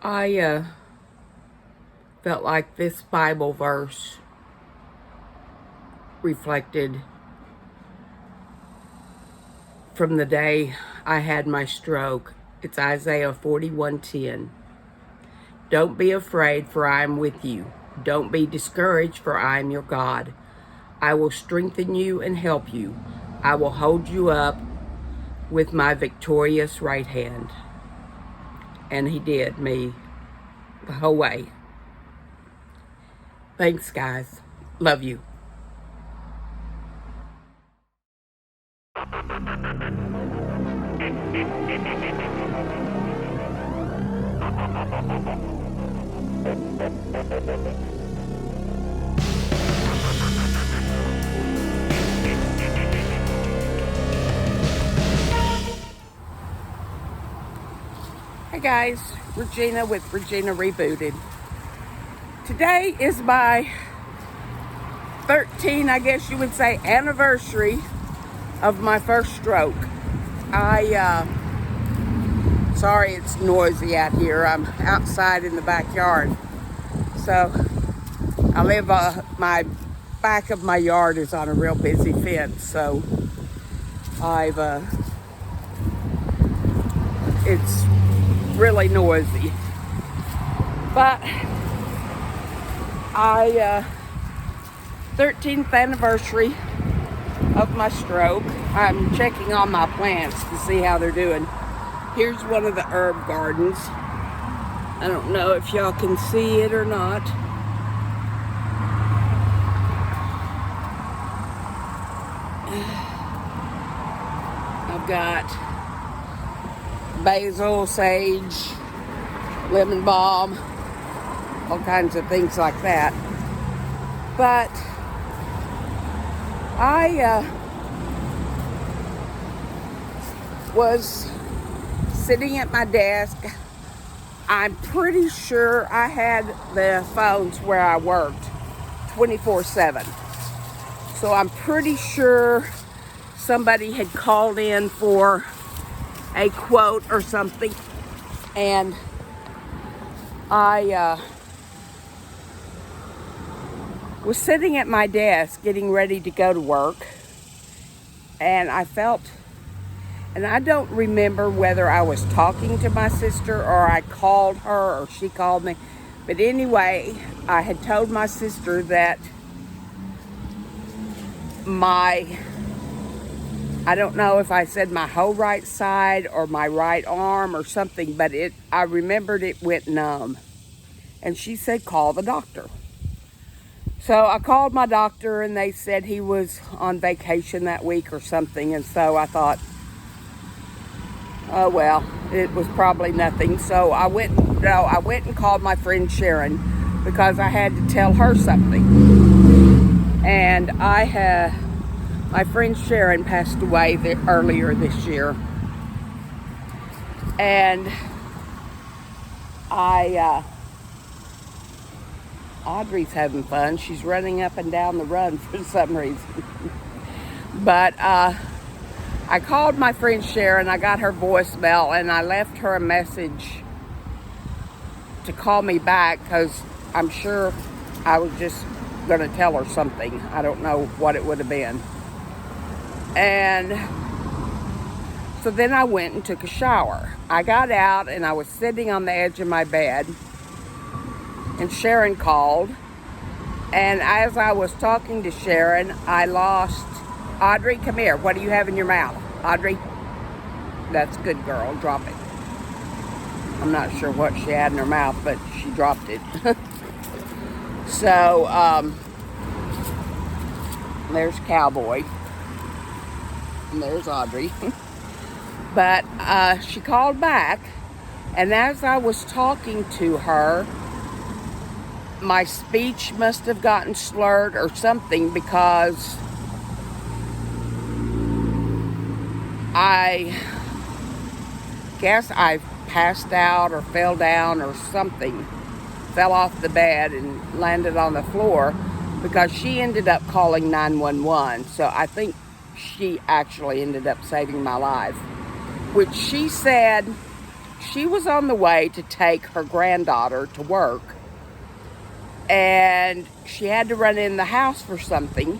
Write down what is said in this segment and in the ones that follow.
I felt like this Bible verse reflected from the day I had my stroke. It's Isaiah 41:10. Don't be afraid, for I am with you. Don't be discouraged, for I am your God. I will strengthen you and help you. I will hold you up with my victorious right hand. And he did me the whole way. Thanks, guys. Love you. Hey guys, Regina with Regena Re-Booted. Today is my 13, I guess you would say, anniversary of my first stroke. Sorry it's noisy out here. I'm outside in the backyard. So I live, my back of my yard is on a real busy fence. So it's really noisy. But 13th anniversary of my stroke. I'm checking on my plants to see how they're doing. Here's one of the herb gardens. I don't know if y'all can see it or not. I've got basil, sage, lemon balm, all kinds of things like that. But I was sitting at my desk. I'm pretty sure I had the phones where I worked 24/7. So I'm pretty sure somebody had called in for a quote or something. And I was sitting at my desk getting ready to go to work, and I felt, and I don't remember whether I was talking to my sister or I called her or she called me, but anyway, I had told my sister that I don't know if I said my whole right side or my right arm or something, but I remembered it went numb. And she said, call the doctor. So I called my doctor and they said he was on vacation that week or something. And so I thought, oh well, it was probably nothing. So I went and called my friend Sharon because I had to tell her something. And my friend Sharon passed away earlier this year. And Audrey's having fun. She's running up and down the run for some reason. But I called my friend Sharon. I got her voicemail and I left her a message to call me back because I'm sure I was just going to tell her something. I don't know what it would have been. And so then I went and took a shower. I got out and I was sitting on the edge of my bed. And Sharon called, and as I was talking to Sharon, I lost, Audrey, come here. What do you have in your mouth? Audrey? That's good, girl. Drop it. I'm not sure what she had in her mouth, but she dropped it. So, there's Cowboy. And there's Audrey. But she called back, and as I was talking to her, my speech must have gotten slurred or something because I guess I passed out or fell down or something, fell off the bed and landed on the floor because she ended up calling 911. So I think she actually ended up saving my life, which she said she was on the way to take her granddaughter to work, and she had to run in the house for something,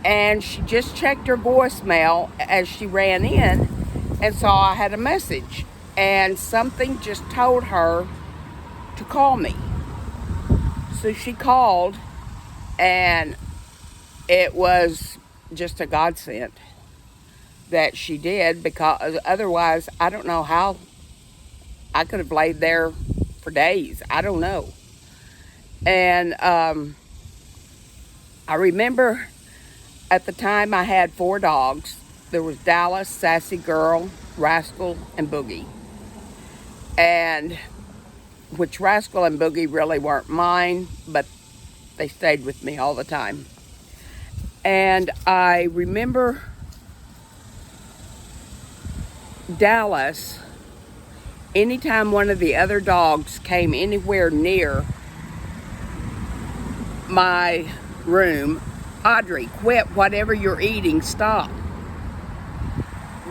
and she just checked her voicemail as she ran in and saw I had a message, and something just told her to call me. So she called, and it was just a godsend that she did, because otherwise I don't know how I could have laid there for days. I don't know. And I remember at the time I had 4 dogs. There was Dallas, Sassy Girl, Rascal, and Boogie. And which Rascal and Boogie really weren't mine, but they stayed with me all the time. And I remember Dallas, anytime one of the other dogs came anywhere near my room, Audrey, quit whatever you're eating, stop.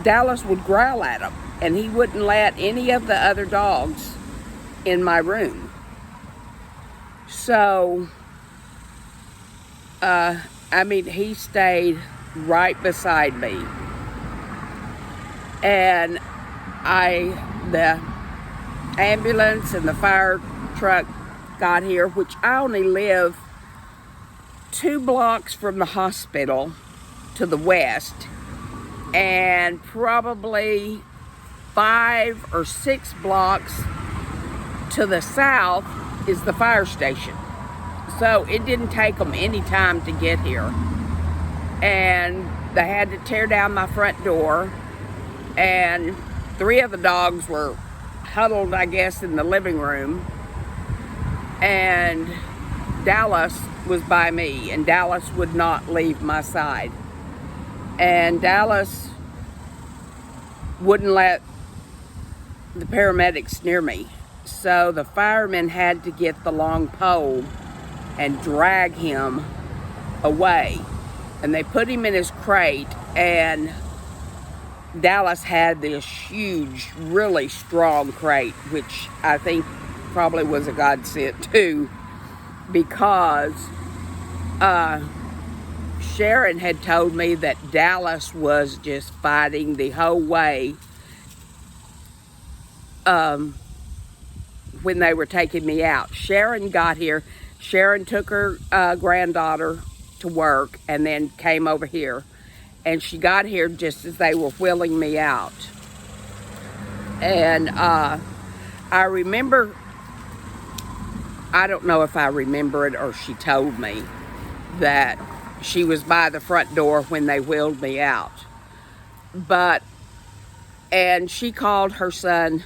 Dallas would growl at him, and he wouldn't let any of the other dogs in my room. So, he stayed right beside me. And the ambulance and the fire truck got here, which I only live 2 blocks from the hospital to the west, and probably 5 or 6 blocks to the south is the fire station. So it didn't take them any time to get here. And they had to tear down my front door, and 3 of the dogs were huddled, I guess, in the living room. And Dallas was by me, and Dallas would not leave my side. And Dallas wouldn't let the paramedics near me. So the firemen had to get the long pole and drag him away. And they put him in his crate, and Dallas had this huge, really strong crate, which I think probably was a godsend too, because Sharon had told me that Dallas was just fighting the whole way when they were taking me out. Sharon got here. Sharon took her granddaughter to work and then came over here. And she got here just as they were wheeling me out. And I remember, I don't know if I remember it or she told me, that she was by the front door when they wheeled me out. And she called her son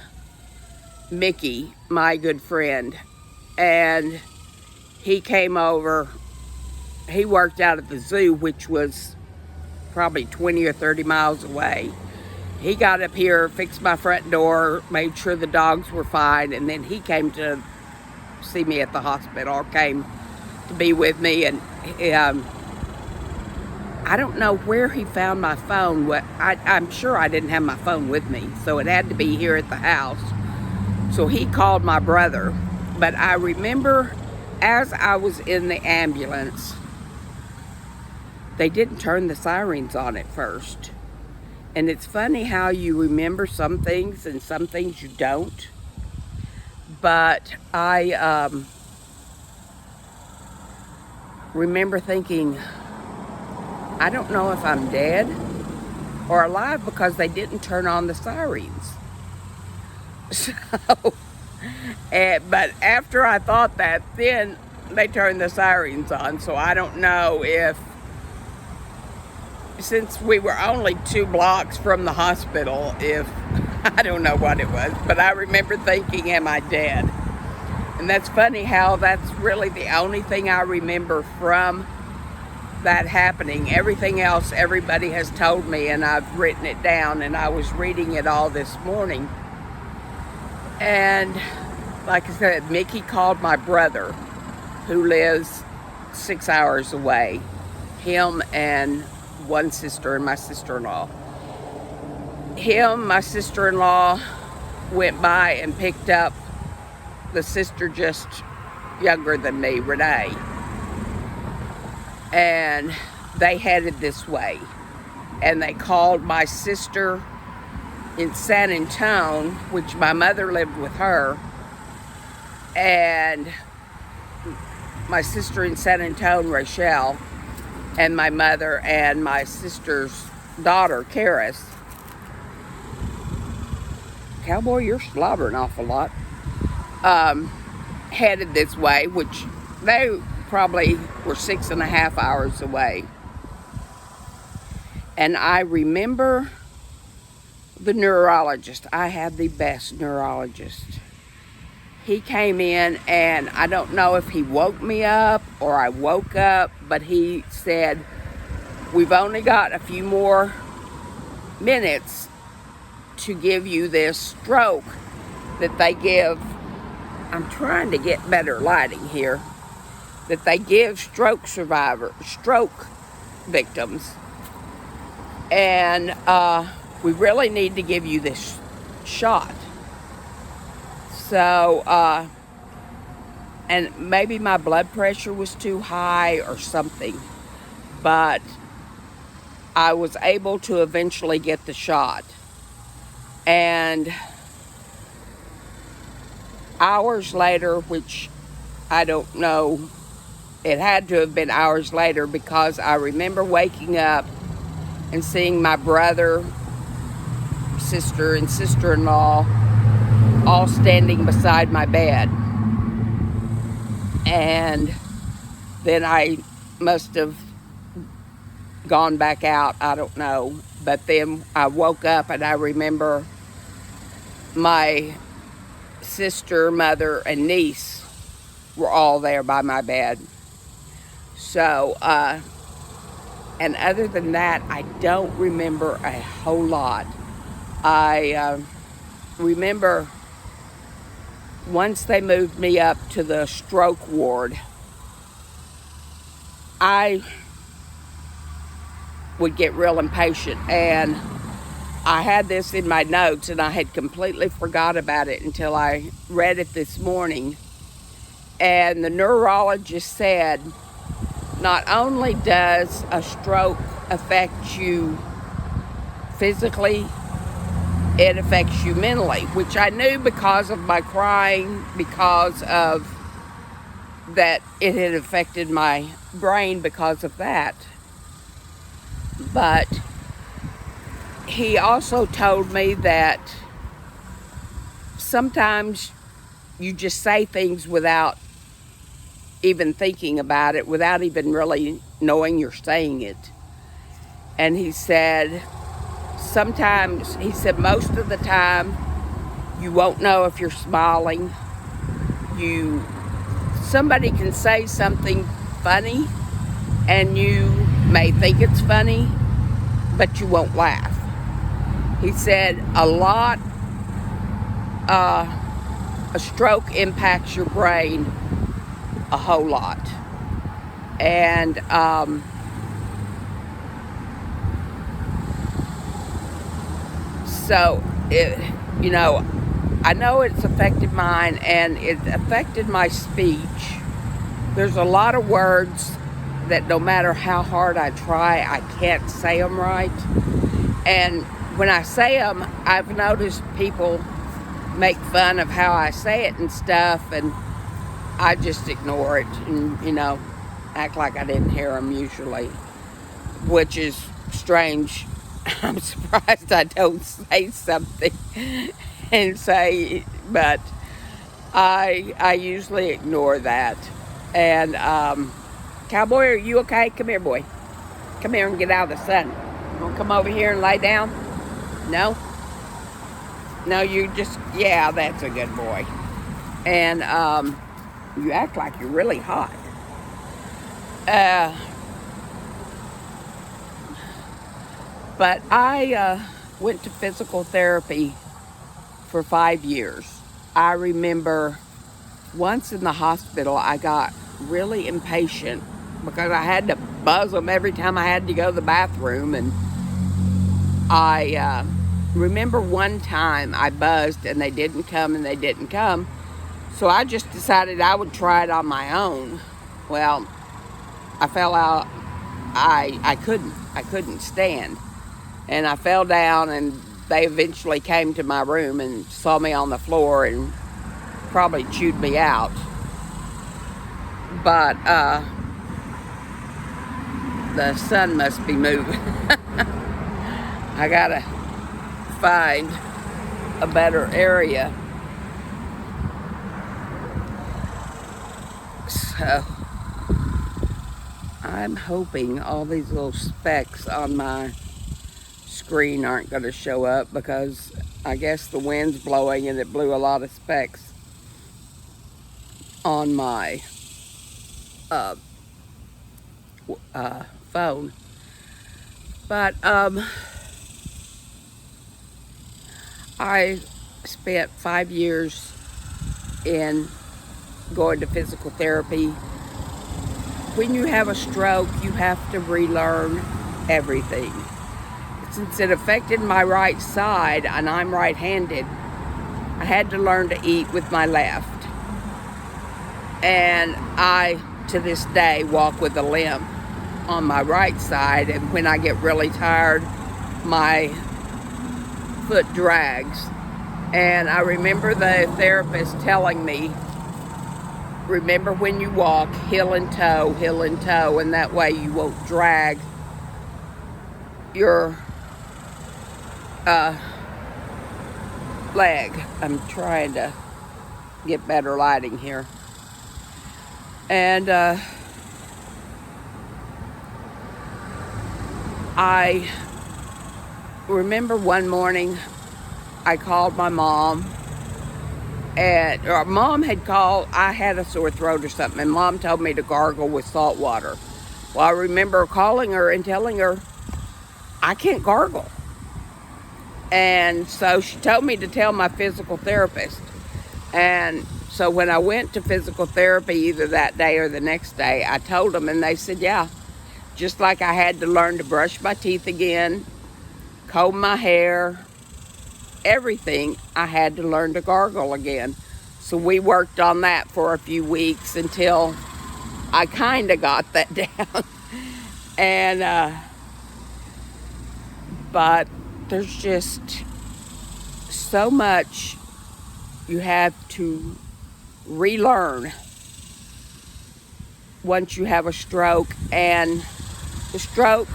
Mickey, my good friend, and he came over. He worked out at the zoo, which was probably 20 or 30 miles away. He got up here, fixed my front door, made sure the dogs were fine, and then he came to see me at the hospital, or came to be with me. And I don't know where he found my phone. I'm sure I didn't have my phone with me, so it had to be here at the house. So he called my brother. But I remember as I was in the ambulance, they didn't turn the sirens on at first. And it's funny how you remember some things and some things you don't. But I remember thinking, I don't know if I'm dead or alive, because they didn't turn on the sirens. So, but after I thought that, then they turned the sirens on. So I don't know if, since we were only 2 blocks from the hospital, if, I don't know what it was, but I remember thinking, am I dead? And that's funny how that's really the only thing I remember from that happening. Everything else everybody has told me, and I've written it down, and I was reading it all this morning. And like I said, Mickey called my brother, who lives 6 hours away. Him and one sister and my sister-in-law. Him, my sister-in-law, went by and picked up the sister just younger than me, Renee. And they headed this way. And they called my sister in San Antonio, which my mother lived with her. And my sister in San Antonio, Rachel, and my mother and my sister's daughter, Karis. Cowboy, you're slobbering an awful lot. Headed this way, which they probably were 6.5 hours away. And I remember the neurologist. I had the best neurologist. He came in, and I don't know if he woke me up or I woke up, but he said, we've only got a few more minutes to give you this stroke that they give. I'm trying to get better lighting here. That they give stroke victims. And we really need to give you this shot. So, and maybe my blood pressure was too high or something. But I was able to eventually get the shot. And hours later, which I don't know, it had to have been hours later, because I remember waking up and seeing my brother, sister, and sister-in-law all standing beside my bed. And then I must have gone back out, I don't know. But then I woke up and I remember my sister, mother, and niece were all there by my bed. So, and other than that, I don't remember a whole lot. I remember once they moved me up to the stroke ward, I would get real impatient, and I had this in my notes and I had completely forgot about it until I read it this morning. And the neurologist said, not only does a stroke affect you physically, it affects you mentally, which I knew because of my crying, because of that it had affected my brain because of that. But he also told me that sometimes you just say things without even thinking about it, without even really knowing you're saying it. And he said, sometimes, he said, most of the time, you won't know if you're smiling. Somebody can say something funny, and you may think it's funny, but you won't laugh. He said a stroke impacts your brain a whole lot. And so I know it's affected mine, and it affected my speech. There's a lot of words that no matter how hard I try, I can't say them right. And when I say them, I've noticed people make fun of how I say it and stuff, and I just ignore it and, act like I didn't hear them usually, which is strange. I'm surprised I don't say something and say, but I usually ignore that. And Cowboy, are you okay? Come here, boy. Come here and get out of the sun. You want to come over here and lay down? No? No, yeah, that's a good boy. And you act like you're really hot. But I went to physical therapy for 5 years. I remember once in the hospital, I got really impatient because I had to buzz them every time I had to go to the bathroom. And I remember one time I buzzed and they didn't come and they didn't come. So I just decided I would try it on my own. Well, I fell out. I couldn't stand. And I fell down, and they eventually came to my room and saw me on the floor and probably chewed me out. But the sun must be moving. I gotta find a better area. So I'm hoping all these little specks on my screen aren't going to show up, because I guess the wind's blowing and it blew a lot of specks on my phone. But I spent 5 years in going to physical therapy. When you have a stroke, you have to relearn everything. Since it affected my right side and I'm right-handed, I had to learn to eat with my left. And I, to this day, walk with a limp on my right side, and when I get really tired, my foot drags. And I remember the therapist telling me, remember when you walk, heel and toe, and that way you won't drag your leg. I'm trying to get better lighting here. And I remember one morning I called my mom, and mom had called. I had a sore throat or something, and mom told me to gargle with salt water. Well, I remember calling her and telling her I can't gargle. And so she told me to tell my physical therapist. And so when I went to physical therapy, either that day or the next day, I told them, and they said, yeah, just like I had to learn to brush my teeth again, comb my hair, everything, I had to learn to gargle again. So we worked on that for a few weeks until I kind of got that down. And, but there's just so much you have to relearn once you have a stroke. And the stroke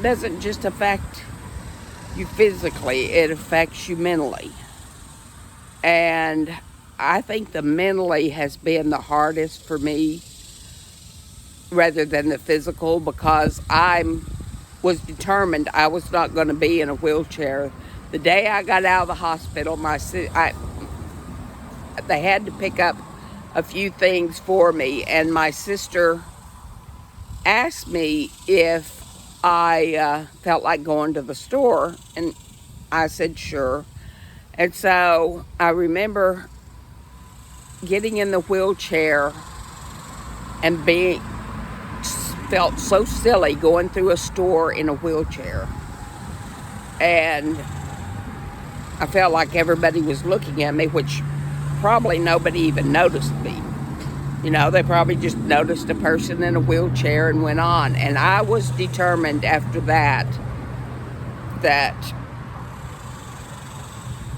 doesn't just affect you physically, it affects you mentally. And I think the mentally has been the hardest for me rather than the physical, because I was determined I was not going to be in a wheelchair. The day I got out of the hospital, they had to pick up a few things for me, and my sister asked me if I felt like going to the store, and I said sure. And so I remember getting in the wheelchair and felt so silly going through a store in a wheelchair. And I felt like everybody was looking at me, which probably nobody even noticed me. You know, they probably just noticed a person in a wheelchair and went on. And I was determined after that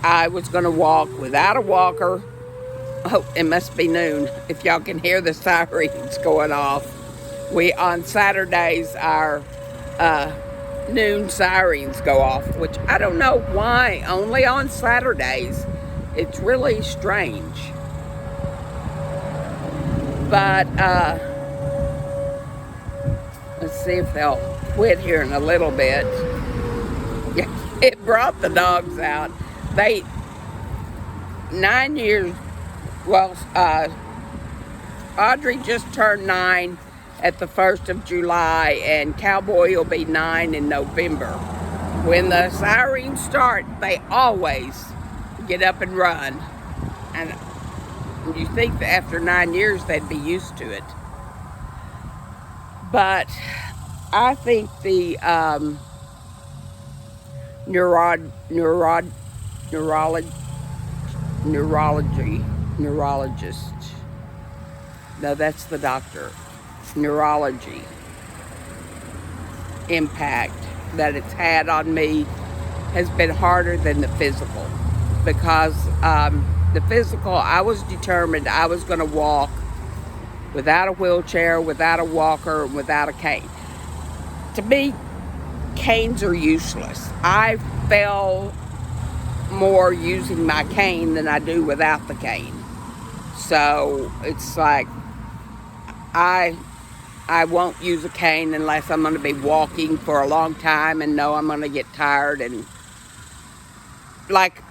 I was going to walk without a walker. Oh, it must be noon if y'all can hear the sirens going off. On Saturdays, our noon sirens go off, which I don't know why, only on Saturdays. It's really strange. But let's see if they'll quit here in a little bit. Yeah, it brought the dogs out. 9 years, well, Audrey just turned 9 at the 1st of July, and Cowboy will be 9 in November. When the sirens start, they always get up and run. And you think that after 9 years they'd be used to it. But I think the neurod, neurod, neurolog, neurologist. No, that's the doctor. Neurology impact that it's had on me has been harder than the physical, because the physical, I was determined I was going to walk without a wheelchair, without a walker, without a cane. To me, canes are useless. I fell more using my cane than I do without the cane. So it's like I won't use a cane unless I'm going to be walking for a long time and know I'm going to get tired. And like,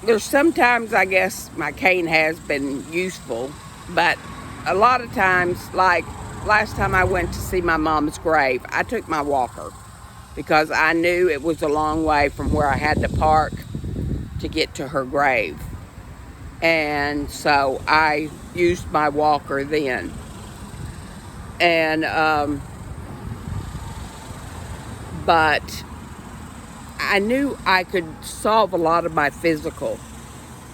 there's sometimes I guess my cane has been useful, but a lot of times, like last time I went to see my mom's grave, I took my walker because I knew it was a long way from where I had to park to get to her grave. And so I used my walker then. And, but I knew I could solve a lot of my physical.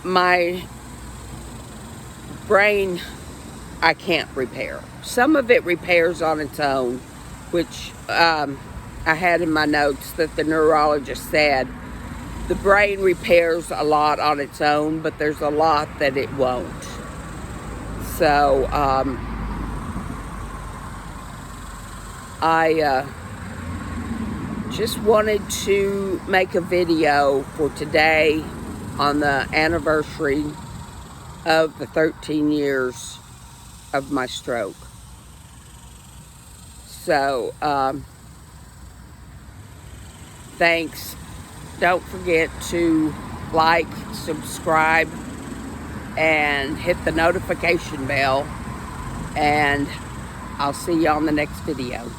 My brain, I can't repair. Some of it repairs on its own, which I had in my notes that the neurologist said the brain repairs a lot on its own, but there's a lot that it won't. So I just wanted to make a video for today on the anniversary of the 13 years of my stroke. So thanks. Don't forget to like, subscribe, and hit the notification bell. And I'll see you on the next video.